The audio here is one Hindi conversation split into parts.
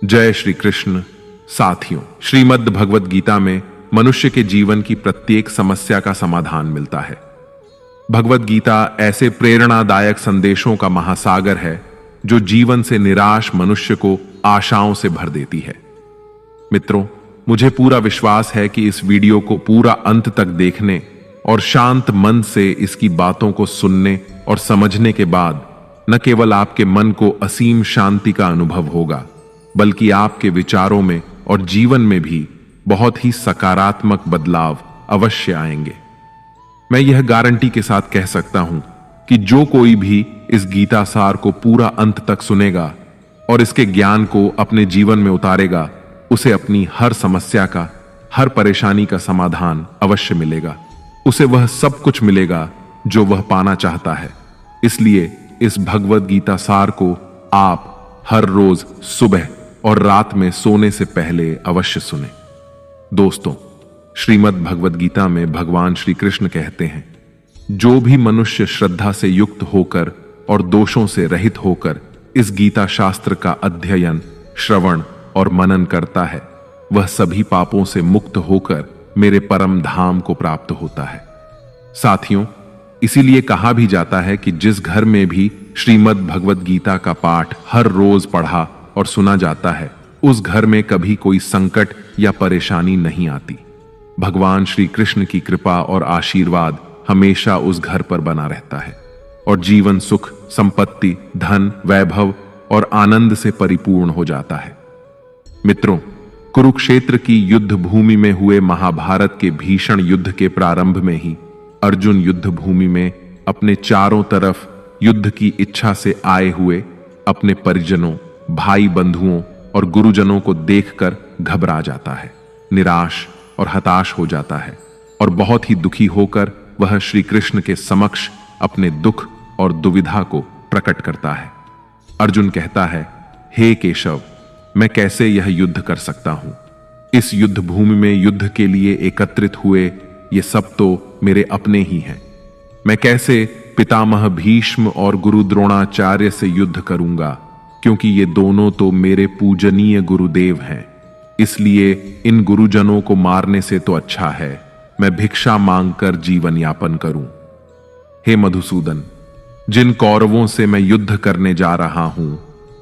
जय श्री कृष्ण। साथियों, श्रीमद् भगवद गीता में मनुष्य के जीवन की प्रत्येक समस्या का समाधान मिलता है। भगवद गीता ऐसे प्रेरणादायक संदेशों का महासागर है जो जीवन से निराश मनुष्य को आशाओं से भर देती है। मित्रों, मुझे पूरा विश्वास है कि इस वीडियो को पूरा अंत तक देखने और शांत मन से इसकी बातों को सुनने और समझने के बाद न केवल आपके मन को असीम शांति का अनुभव होगा, बल्कि आपके विचारों में और जीवन में भी बहुत ही सकारात्मक बदलाव अवश्य आएंगे। मैं यह गारंटी के साथ कह सकता हूं कि जो कोई भी इस गीता सार को पूरा अंत तक सुनेगा और इसके ज्ञान को अपने जीवन में उतारेगा, उसे अपनी हर समस्या का, हर परेशानी का समाधान अवश्य मिलेगा। उसे वह सब कुछ मिलेगा जो वह पाना चाहता है। इसलिए इस भगवद गीता सार को आप हर रोज सुबह और रात में सोने से पहले अवश्य सुने। दोस्तों, श्रीमद् भगवद गीता में भगवान श्री कृष्ण कहते हैं, जो भी मनुष्य श्रद्धा से युक्त होकर और दोषों से रहित होकर इस गीता शास्त्र का अध्ययन, श्रवण और मनन करता है, वह सभी पापों से मुक्त होकर मेरे परम धाम को प्राप्त होता है। साथियों, इसीलिए कहा भी जाता है कि जिस घर में भी श्रीमद् भगवद गीता का पाठ हर रोज पढ़ा और सुना जाता है, उस घर में कभी कोई संकट या परेशानी नहीं आती। भगवान श्री कृष्ण की कृपा और आशीर्वाद हमेशा उस घर पर बना रहता है और जीवन सुख, संपत्ति, धन, वैभव और आनंद से परिपूर्ण हो जाता है। मित्रों, कुरुक्षेत्र की युद्ध भूमि में हुए महाभारत के भीषण युद्ध के प्रारंभ में ही अर्जुन युद्ध भूमि में अपने चारों तरफ युद्ध की इच्छा से आए हुए अपने परिजनों, भाई बंधुओं और गुरुजनों को देखकर घबरा जाता है, निराश और हताश हो जाता है और बहुत ही दुखी होकर वह श्री कृष्ण के समक्ष अपने दुख और दुविधा को प्रकट करता है। अर्जुन कहता है, हे केशव, मैं कैसे यह युद्ध कर सकता हूं? इस युद्ध भूमि में युद्ध के लिए एकत्रित हुए ये सब तो मेरे अपने ही हैं। मैं कैसे पितामह भीष्म और गुरु द्रोणाचार्य से युद्ध करूंगा, क्योंकि ये दोनों तो मेरे पूजनीय गुरुदेव हैं। इसलिए इन गुरुजनों को मारने से तो अच्छा है मैं भिक्षा मांगकर जीवन यापन करूं। हे मधुसूदन, जिन कौरवों से मैं युद्ध करने जा रहा हूं,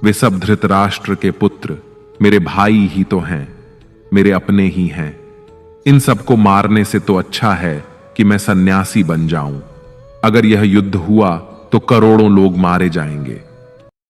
वे सब धृतराष्ट्र के पुत्र, मेरे भाई ही तो हैं, मेरे अपने ही हैं। इन सबको मारने से तो अच्छा है कि मैं सन्यासी बन जाऊं। अगर यह युद्ध हुआ तो करोड़ों लोग मारे जाएंगे।